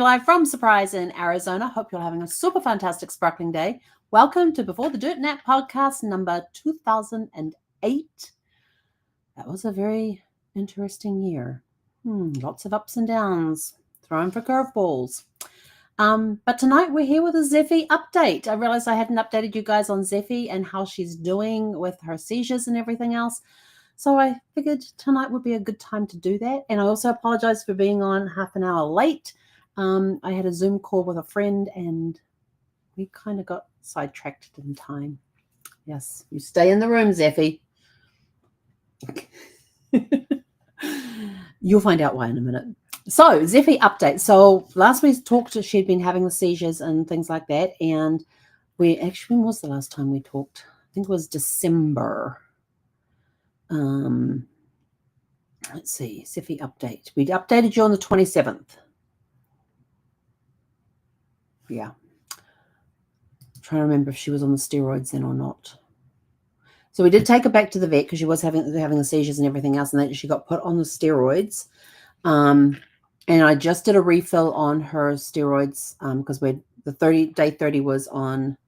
Live from Surprise in Arizona. Hope you're having a super fantastic sparkling day. Welcome to Before the Dirt Nap podcast number 2008. That was a very interesting year. Lots of ups and downs, thrown for curveballs. But tonight we're here with a Zephy update. I realized I hadn't updated you guys on Zephy and how she's doing with her seizures and everything else. So I figured tonight would be a good time to do that. And I also apologize for being on half an hour late. I had a Zoom call with a friend and we kind of got sidetracked in time. Yes, you stay in the room, Zephy. You'll find out why in a minute. So, Zephy update. So, last we talked, she'd been having the seizures and things like that. And when was the last time we talked? I think it was December. Let's see, Zephy update. We updated you on the 27th. Yeah. I'm trying to remember if she was on the steroids then or not. So we did take her back to the vet because she was having the seizures and everything else, and then she got put on the steroids. And I just did a refill on her steroids because day 30 was on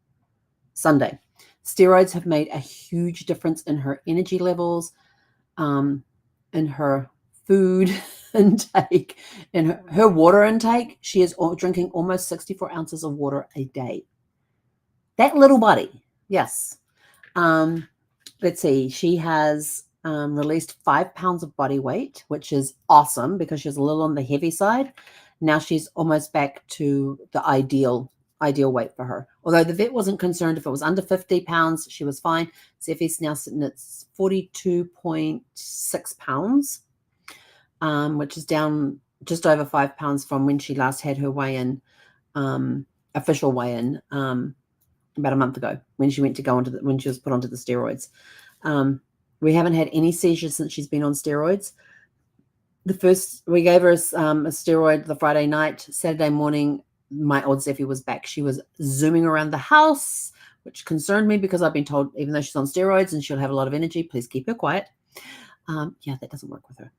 Sunday. Steroids have made a huge difference in her energy levels, in her food intake, in her water intake. She is drinking almost 64 ounces of water a day. That little buddy, yes. Let's see, she has released 5 pounds of body weight, which is awesome because she was a little on the heavy side. Now she's almost back to the ideal weight for her. Although the vet wasn't concerned if it was under 50 pounds, she was fine. Zephy's now sitting at 42.6 pounds, which is down just over 5 pounds from when she last had her weigh-in, official weigh-in, about a month ago when she went to go when she was put onto the steroids. We haven't had any seizures since she's been on steroids. We gave her a steroid the Friday night. Saturday morning, my old Zephy was back. She was zooming around the house, which concerned me because I've been told even though she's on steroids and she'll have a lot of energy, please keep her quiet. Yeah, that doesn't work with her.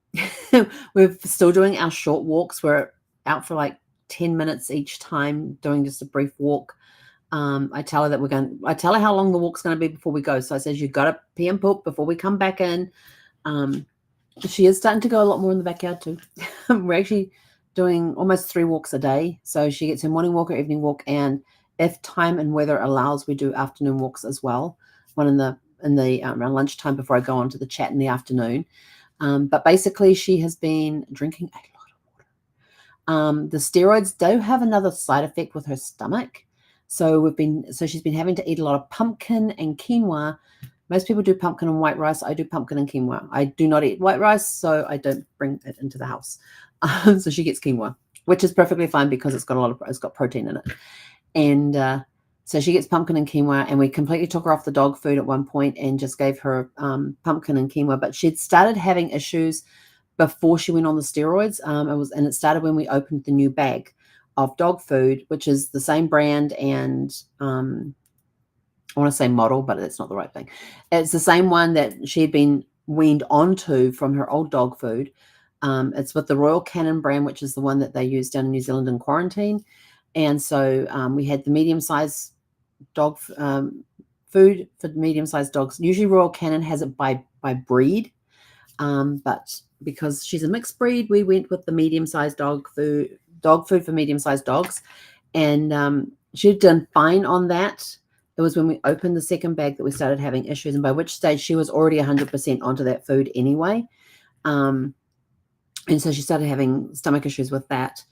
We're still doing our short walks. We're out for like 10 minutes each time, doing just a brief walk. I tell her I tell her how long the walk's going to be before we go. So I says, you've got to pee and poop before we come back in. She is starting to go a lot more in the backyard too. We're actually doing almost 3 walks a day. So she gets her morning walk, her evening walk. And if time and weather allows, we do afternoon walks as well. One in the around lunchtime before I go on to the chat in the afternoon. But basically she has been drinking a lot of water. The steroids do have another side effect with her stomach. So she's been having to eat a lot of pumpkin and quinoa. Most people do pumpkin and white rice. I do pumpkin and quinoa. I do not eat white rice, so I don't bring it into the house. So she gets quinoa, which is perfectly fine because it's got protein in it. And so she gets pumpkin and quinoa, and we completely took her off the dog food at one point and just gave her pumpkin and quinoa. But she'd started having issues before she went on the steroids. It started when we opened the new bag of dog food, which is the same brand and I want to say model, but it's not the right thing. It's the same one that she had been weaned onto from her old dog food. It's with the Royal Canin brand, which is the one that they use down in New Zealand in quarantine. And so we had the medium-sized dog food for medium-sized dogs. Usually Royal Canin has it by breed, but because she's a mixed breed, we went with the medium-sized dog food for medium-sized dogs, and she'd done fine on that. It was when we opened the second bag that we started having issues, and by which stage she was already 100% onto that food anyway. And so she started having stomach issues with that,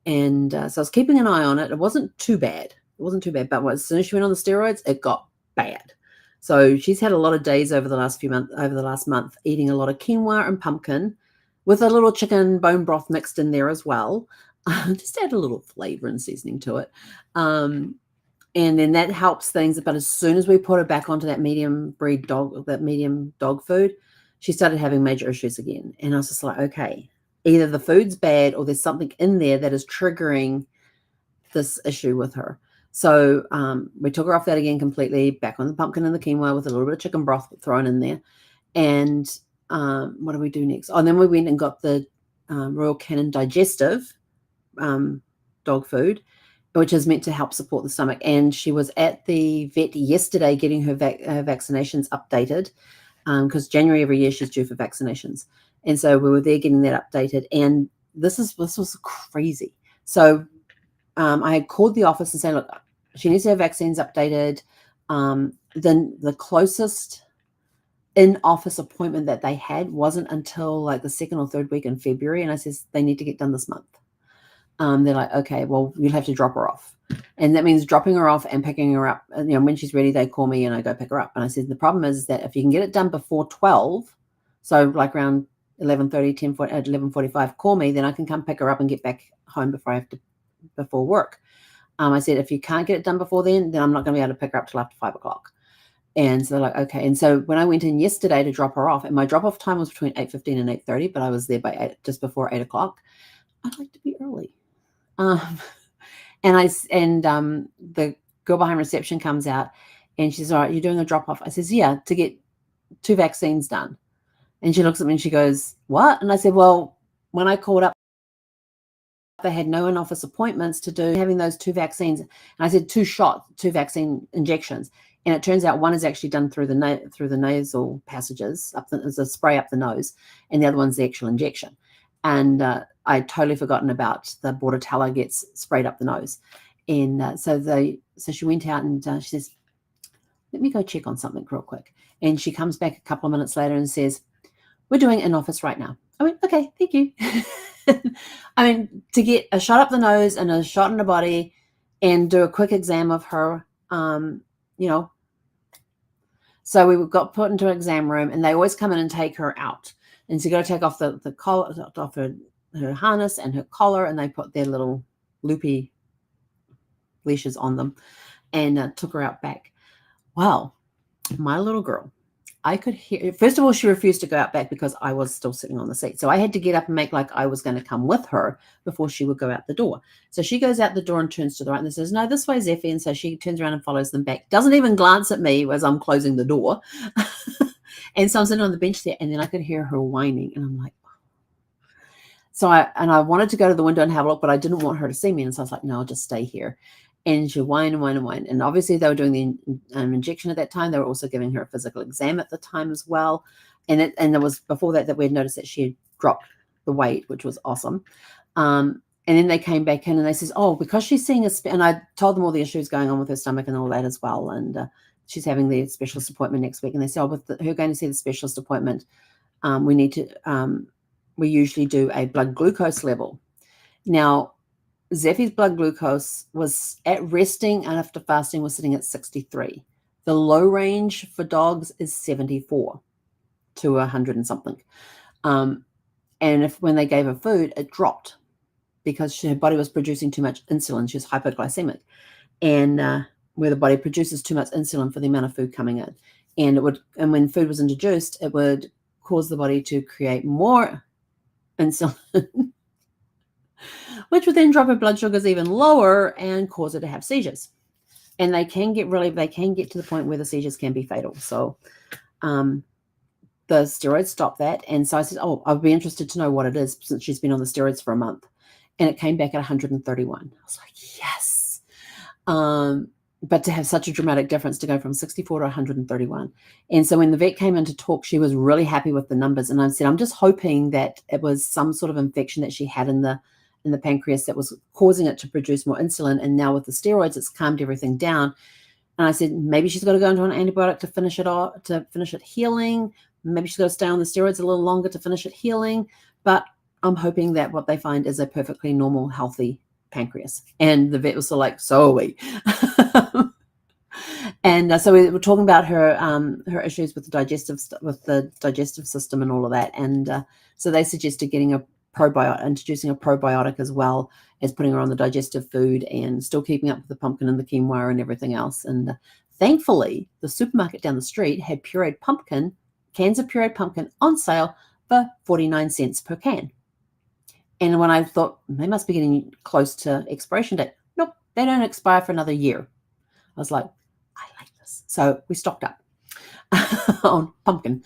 and so I was keeping an eye on it. It wasn't too bad, but as soon as she went on the steroids, it got bad. So she's had a lot of days over the last month eating a lot of quinoa and pumpkin with a little chicken bone broth mixed in there as well. Just add a little flavor and seasoning to it. And then that helps things. But as soon as we put her back onto that medium dog food, she started having major issues again. And I was just like, okay, either the food's bad or there's something in there that is triggering this issue with her. So we took her off that again completely, back on the pumpkin and the quinoa with a little bit of chicken broth thrown in there. And what do we do next? Oh, and then we went and got the Royal Canin Digestive dog food, which is meant to help support the stomach. And she was at the vet yesterday getting her vaccinations updated, because January every year she's due for vaccinations. And so we were there getting that updated. And this was crazy. So I had called the office and said, look, she needs to have vaccines updated. Then the closest in-office appointment that they had wasn't until like the 2nd or 3rd week in February. And I says, they need to get done this month. They're like, okay, well, you'll have to drop her off. And that means dropping her off and picking her up. And, when she's ready, they call me and I go pick her up. And I said, the problem is that if you can get it done before 12, so like around 11:30, 11:45, call me, then I can come pick her up and get back home before work. I said, if you can't get it done before then I'm not going to be able to pick her up till after 5 o'clock. And so they're like, okay. And so when I went in yesterday to drop her off, and my drop-off time was between 8:15 and 8:30, but I was there by just before 8 o'clock. I'd like to be early. And the girl behind reception comes out and she says, all right, you're doing a drop off. I says, yeah, to get 2 vaccines done. And she looks at me and she goes, what? And I said, well, when I called up, they had no in-office appointments to do having those 2 vaccines. And I said 2 vaccine injections. And it turns out one is actually done through the nasal passages, as a spray up the nose, and the other one's the actual injection. And I'd totally forgotten about the Bordetella gets sprayed up the nose. And so she went out and she says, let me go check on something real quick. And she comes back a couple of minutes later and says, we're doing in office right now. I went, okay, thank you. I mean, to get a shot up the nose and a shot in the body and do a quick exam of her, So we got put into an exam room, and they always come in and take her out. And so you got to take off the collar, off her harness and her collar, and they put their little loopy leashes on them and took her out back. Well, my little girl, I could hear, first of all, she refused to go out back because I was still sitting on the seat. So I had to get up and make like I was going to come with her before she would go out the door. So she goes out the door and turns to the right and says, no, this way, Zephy. And so she turns around and follows them back. Doesn't even glance at me as I'm closing the door. And so I'm sitting on the bench there, and then I could hear her whining. And I'm like, so I wanted to go to the window and have a look, but I didn't want her to see me. And so I was like, no, I'll just stay here. And she whined and whined and whined. And obviously they were doing the injection at that time. They were also giving her a physical exam at the time as well. And there was before that we had noticed that she had dropped the weight, which was awesome. And then they came back in and they says, oh, because she's seeing and I told them all the issues going on with her stomach and all that as well. And she's having the specialist appointment next week. And they said, oh, with her going to see the specialist appointment, we usually do a blood glucose level. Now, Zephy's blood glucose was at resting and after fasting was sitting at 63. The low range for dogs is 74 to 100 and something. And when they gave her food, it dropped because her body was producing too much insulin. She was hypoglycemic, and where the body produces too much insulin for the amount of food coming in. And when food was introduced, it would cause the body to create more insulin, which would then drop her blood sugars even lower and cause her to have seizures. And they can get to the point where the seizures can be fatal. So the steroids stop that. And so I said, oh, I'd be interested to know what it is since she's been on the steroids for a month. And it came back at 131. I was like, yes. But to have such a dramatic difference to go from 64 to 131. And so when the vet came in to talk, she was really happy with the numbers. And I said, I'm just hoping that it was some sort of infection that she had in the pancreas that was causing it to produce more insulin. And now with the steroids, it's calmed everything down. And I said, maybe she's got to go into an antibiotic to finish it healing. Maybe she's got to stay on the steroids a little longer to finish it healing. But I'm hoping that what they find is a perfectly normal, healthy pancreas. And the vet was like, so are we. And so we were talking about her issues with the digestive system and all of that. And so they suggested introducing a probiotic as well as putting her on the digestive food and still keeping up with the pumpkin and the quinoa and everything else. And thankfully, the supermarket down the street had cans of pureed pumpkin on sale for 49 cents per can. And when I thought they must be getting close to expiration date, nope, they don't expire for another year. I was like, I like this. So we stocked up on pumpkin.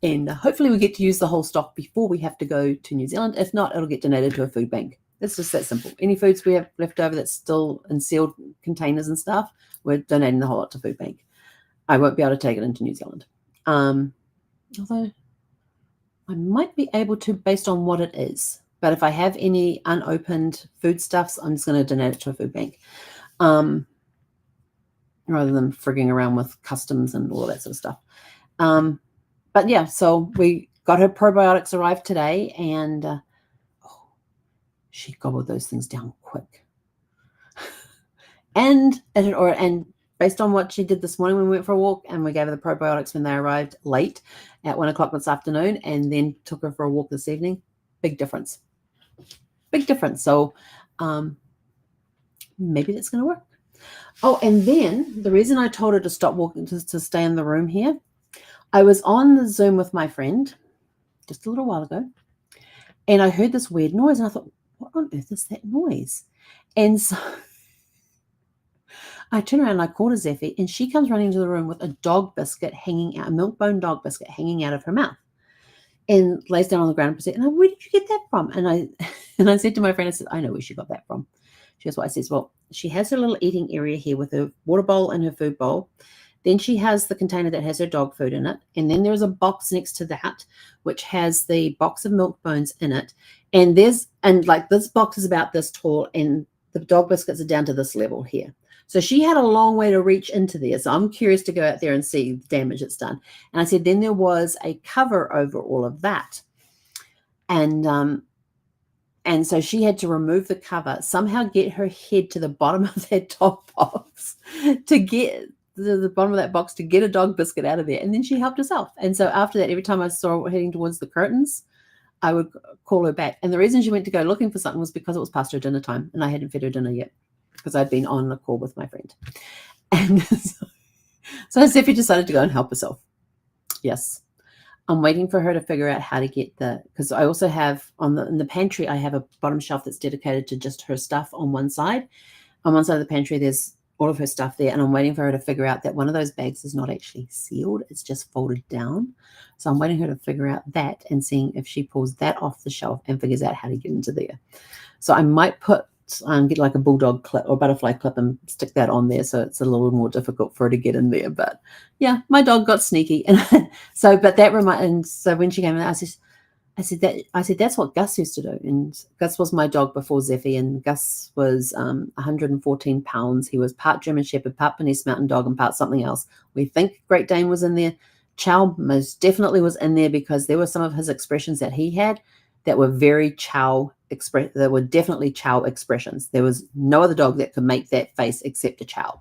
And hopefully we get to use the whole stock before we have to go to New Zealand. If not, it'll get donated to a food bank. It's just that simple. Any foods we have left over that's still in sealed containers and stuff, we're donating the whole lot to food bank. I won't be able to take it into New Zealand. Although I might be able to based on what it is. But if I have any unopened foodstuffs, I'm just going to donate it to a food bank. Rather than frigging around with customs and all that sort of stuff. But yeah, so we got her probiotics arrived today, and she gobbled those things down quick. and based on what she did this morning when we went for a walk, and we gave her the probiotics when they arrived late at 1 o'clock this afternoon, and then took her for a walk this evening, big difference. Big difference. So maybe that's going to work. Oh, and then the reason I told her to stop walking, to stay in the room here, I was on the Zoom with my friend just a little while ago, and I heard this weird noise, and I thought, what on earth is that noise? And so I turned around and I called her Zephy, and she comes running into the room with a dog biscuit hanging out, a milk bone dog biscuit hanging out of her mouth, and lays down on the ground and said, where did you get that from? And I said to my friend, I said, I know where she got that from. She goes, what? I says, well, she has her little eating area here with her water bowl and her food bowl. Then she has the container that has her dog food in it. And then there's a box next to that, which has the box of milk bones in it. And this box is about this tall, and the dog biscuits are down to this level here. So she had a long way to reach into there. So I'm curious to go out there and see the damage it's done. And I said, then there was a cover over all of that. And so she had to remove the cover, somehow get her head to the bottom of that dog box to get the bottom of that box to get a dog biscuit out of there. And then she helped herself. And so after that, every time I saw her heading towards the curtains, I would call her back. And the reason she went to go looking for something was because it was past her dinner time, and I hadn't fed her dinner yet because I'd been on a call with my friend. And so Zephy decided to go and help herself. Yes. I'm waiting for her to figure out how to get because I also have in the pantry, I have a bottom shelf that's dedicated to just her stuff on one side. On one side of the pantry, there's all of her stuff there. And I'm waiting for her to figure out that one of those bags is not actually sealed. It's just folded down. So I'm waiting her to figure out that and seeing if she pulls that off the shelf and figures out how to get into there. So I might get like a bulldog clip or butterfly clip and stick that on there, so it's a little more difficult for her to get in there. But yeah, my dog got sneaky, and so when she came in, I said that's what Gus used to do. And Gus was my dog before Zephy, and Gus was 114 pounds. He was part German Shepherd, part Bernese Mountain Dog, and part something else. We think Great Dane was in there. Chow most definitely was in there because there were some of his expressions that he had that were very Chow there were definitely Chow expressions. There was no other dog that could make that face except a Chow.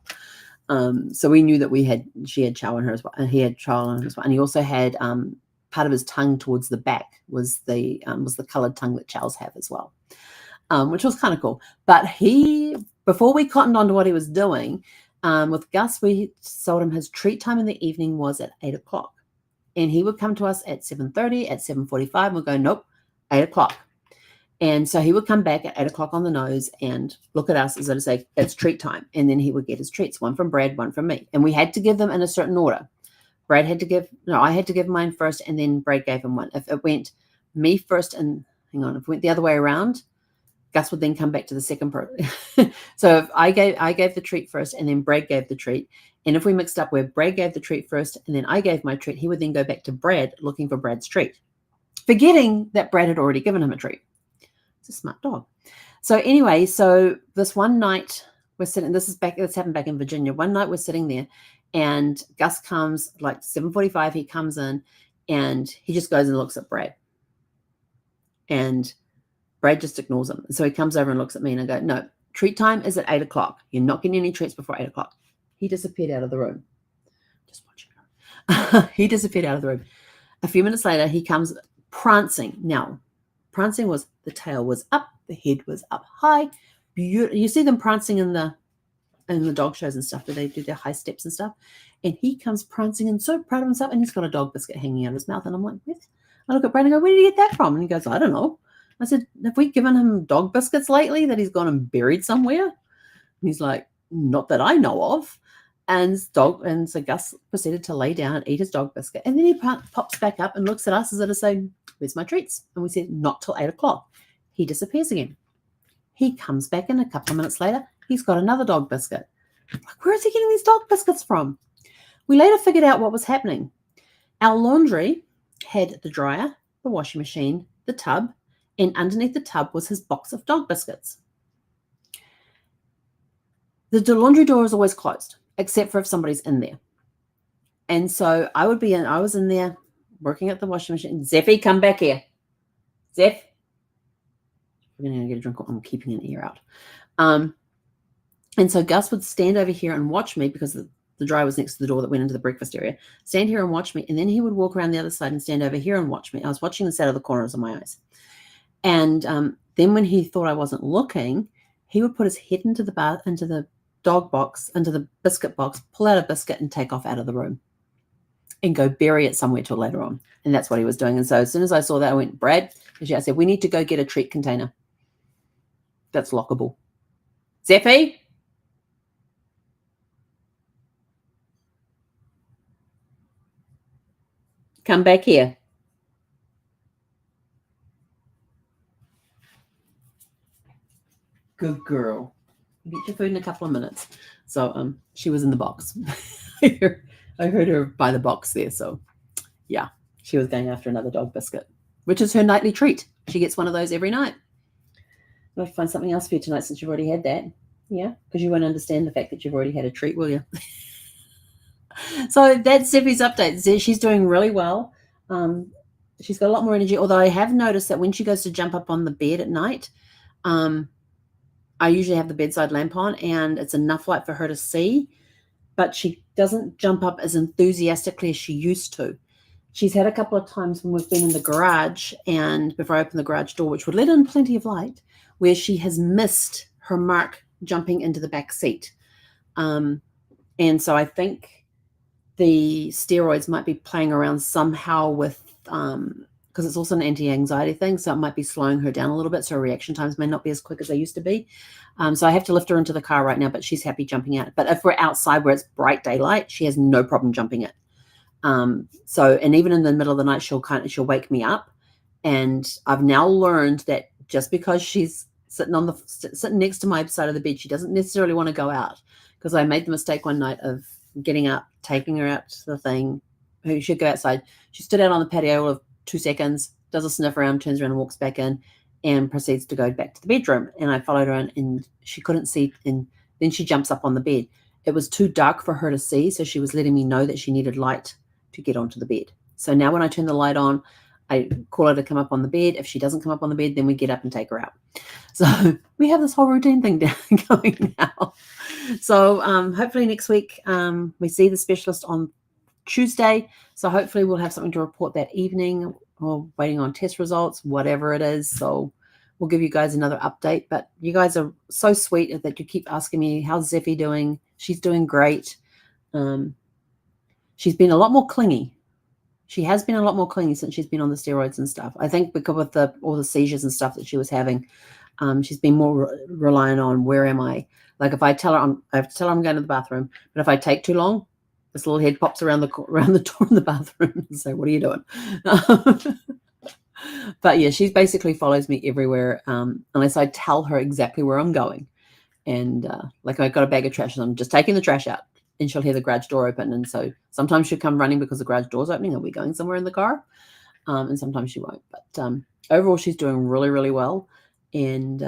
So we knew that she had Chow in her as well, and he had Chow in her as well. And he also had part of his tongue towards the back was the colored tongue that Chows have as well, which was kind of cool. But before we cottoned on to what he was doing, with Gus, we told him his treat time in the evening was at 8 o'clock. And he would come to us at 7:30, at 7:45, and we'd go, nope, 8 o'clock. And so he would come back at 8 o'clock on the nose and look at us as to say, it's treat time. And then he would get his treats, one from Brad, one from me. And we had to give them in a certain order. I had to give mine first, and then Brad gave him one. If it went me first if it went the other way around, Gus would then come back to the second person. So if I gave the treat first, and then Brad gave the treat. And if we mixed up where Brad gave the treat first, and then I gave my treat, he would then go back to Brad looking for Brad's treat, forgetting that Brad had already given him a treat. It's a smart dog. So anyway, this one night we're sitting, this happened back in Virginia. One night we're sitting there, and Gus comes like 7:45. He comes in, and he just goes and looks at Brad, and Brad just ignores him. So he comes over and looks at me, and I go, no, treat time is at 8 o'clock. You're not getting any treats before 8 o'clock. He disappeared out of the room. Just watching her. He disappeared out of the room. A few minutes later, he comes prancing. Now, prancing was the tail was up, the head was up high. Beautiful. You see them prancing in the dog shows and stuff where they do their high steps and stuff. And he comes prancing and so proud of himself, and he's got a dog biscuit hanging out of his mouth. And I'm like, I look at Brad and go, where did you get that from? And he goes, I don't know. I said, have we given him dog biscuits lately that he's gone and buried somewhere? And he's like, not that I know of. And so Gus proceeded to lay down and eat his dog biscuit. And then he pops back up and looks at us as if to say, where's my treats? And we said, not till 8 o'clock. He disappears again. He comes back in a couple of minutes later. He's got another dog biscuit. Like, where is he getting these dog biscuits from? We later figured out what was happening. Our laundry had the dryer, the washing machine, the tub, and underneath the tub was his box of dog biscuits. The laundry door is always closed, except for if somebody's in there. And so I was in there working at the washing machine. Zephy, come back here. Zeph. We're going to get a drink. I'm keeping an ear out. And so Gus would stand over here and watch me because the dryer was next to the door that went into the breakfast area. Stand here and watch me. And then he would walk around the other side and stand over here and watch me. I was watching this out of the corners of my eyes. And then when he thought I wasn't looking, he would put his head into the dog box, into the biscuit box, pull out a biscuit and take off out of the room and go bury it somewhere till later on. And that's what he was doing. And so as soon as I saw that, I went, Brad, I said, we need to go get a treat container. That's lockable. Zephy? Come back here. Good girl. Get your food in a couple of minutes. So she was in the box. I heard her by the box there. So yeah, she was going after another dog biscuit, which is her nightly treat. She gets one of those every night. I'll have to find something else for you tonight since you've already had that. Yeah, because you won't understand the fact that you've already had a treat, will you? So that's Zephy's update. She's doing really well. She's got a lot more energy, although I have noticed that when she goes to jump up on the bed at night, I usually have the bedside lamp on and it's enough light for her to see, but she doesn't jump up as enthusiastically as she used to. She's had a couple of times when we've been in the garage and before I open the garage door, which would let in plenty of light, where she has missed her mark jumping into the back seat. And so I think the steroids might be playing around somehow with, because it's also an anti-anxiety thing, so it might be slowing her down a little bit, so her reaction times may not be as quick as they used to be. So I have to lift her into the car right now, but she's happy jumping out. But if we're outside where it's bright daylight, she has no problem jumping it. And even in the middle of the night, she'll wake me up. And I've now learned that just because she's sitting next to my side of the bed, she doesn't necessarily want to go out. Because I made the mistake one night of getting up, taking her out to the thing. She should go outside. She stood out on the patio of 2 seconds, does a sniff around, turns around and walks back in and proceeds to go back to the bedroom. And I followed her in and she couldn't see. And then she jumps up on the bed. It was too dark for her to see. So she was letting me know that she needed light to get onto the bed. So now when I turn the light on, I call her to come up on the bed. If she doesn't come up on the bed, then we get up and take her out. So we have this whole routine thing going now. So hopefully next week we see the specialist on Tuesday. So hopefully we'll have something to report that evening, or waiting on test results, whatever it is. So we'll give you guys another update. But you guys are so sweet that you keep asking me, how's Zephy doing? She's doing great. She's been a lot more clingy. She has been a lot more clingy since she's been on the steroids and stuff. I think because of all the seizures and stuff that she was having, she's been more reliant on where am I? Like if I tell her I have to tell her I'm going to the bathroom, but if I take too long, this little head pops around the door in the bathroom and say, "What are you doing?" But yeah, she basically follows me everywhere unless I tell her exactly where I'm going. And like I got a bag of trash and I'm just taking the trash out, and she'll hear the garage door open. And so sometimes she'll come running because the garage door's opening. Are we going somewhere in the car? And sometimes she won't. But overall, she's doing really, really well. And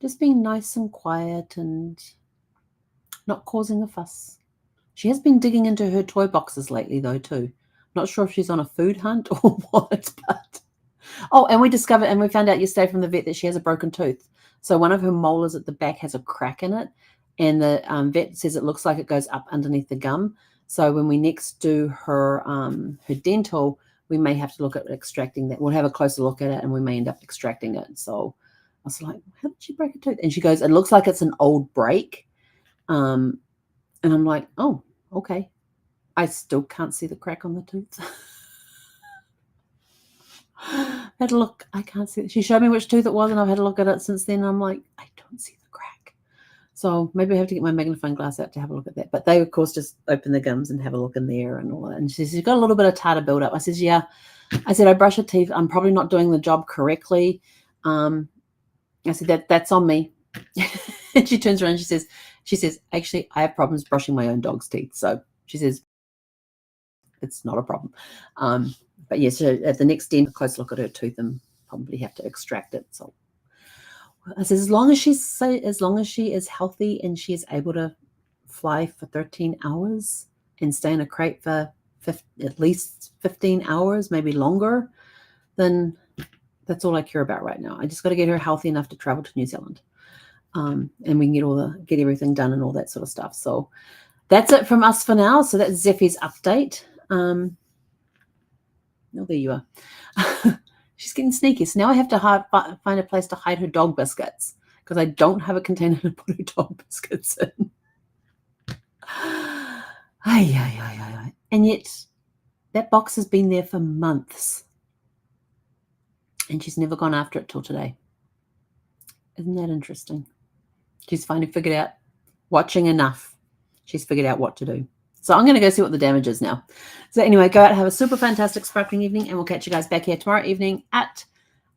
just being nice and quiet and not causing a fuss. She has been digging into her toy boxes lately, though, too. Not sure if she's on a food hunt or what. But and we discovered and we found out yesterday from the vet that she has a broken tooth. So one of her molars at the back has a crack in it. And the vet says it looks like it goes up underneath the gum. So when we next do her dental, we may have to look at extracting that. We'll have a closer look at it and we may end up extracting it. So I was like, how did she break a tooth? And she goes, it looks like it's an old break. And I'm like, oh, okay. I still can't see the crack on the tooth. I had to look. I can't see it. She showed me which tooth it was, and I've had a look at it since then. And I'm like, I don't see the crack. So maybe I have to get my magnifying glass out to have a look at that. But they, of course, just open the gums and have a look in there and all that. And she says, you've got a little bit of tartar buildup. I says, yeah. I said, I brush her teeth. I'm probably not doing the job correctly. I said, that's on me. And she turns around and she says, actually, I have problems brushing my own dog's teeth. So she says, it's not a problem. But yes, yeah, so at the next day, a close look at her tooth and probably have to extract it. So I said, as long as she is healthy and she is able to fly for 13 hours and stay in a crate for at least 15 hours, maybe longer, then that's all I care about right now. I just got to get her healthy enough to travel to New Zealand. And we can get everything done and all that sort of stuff. So that's it from us for now. So that's Zephy's update. Oh, there you are. She's getting sneaky. So now I have to find a place to hide her dog biscuits because I don't have a container to put her dog biscuits in. And yet that box has been there for months. And she's never gone after it till today. Isn't that interesting? She's finally figured out, watching enough, she's figured out what to do. So I'm going to go see what the damage is now. So anyway, go out and have a super fantastic sparkling evening, and we'll catch you guys back here tomorrow evening at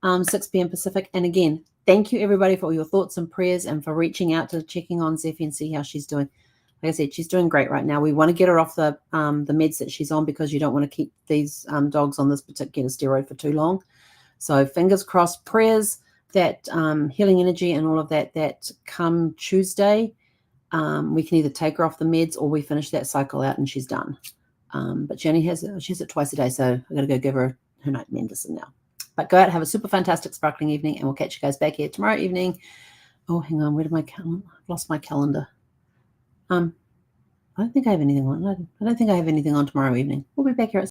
6 p.m. Pacific. And again, thank you everybody for all your thoughts and prayers and for reaching out to checking on Zephy and see how she's doing. Like I said, she's doing great right now. We want to get her off the meds that she's on because you don't want to keep these dogs on this particular steroid for too long. So fingers crossed, prayers that healing energy and all of that come Tuesday, we can either take her off the meds or we finish that cycle out and she's done. But she has it twice a day, so I've got to go give her night medicine now. But go out and have a super fantastic sparkling evening, and we'll catch you guys back here tomorrow evening. Oh, hang on, where did my calendar? I've lost my calendar. I don't think I have anything on. I don't think I have anything on tomorrow evening. We'll be back here at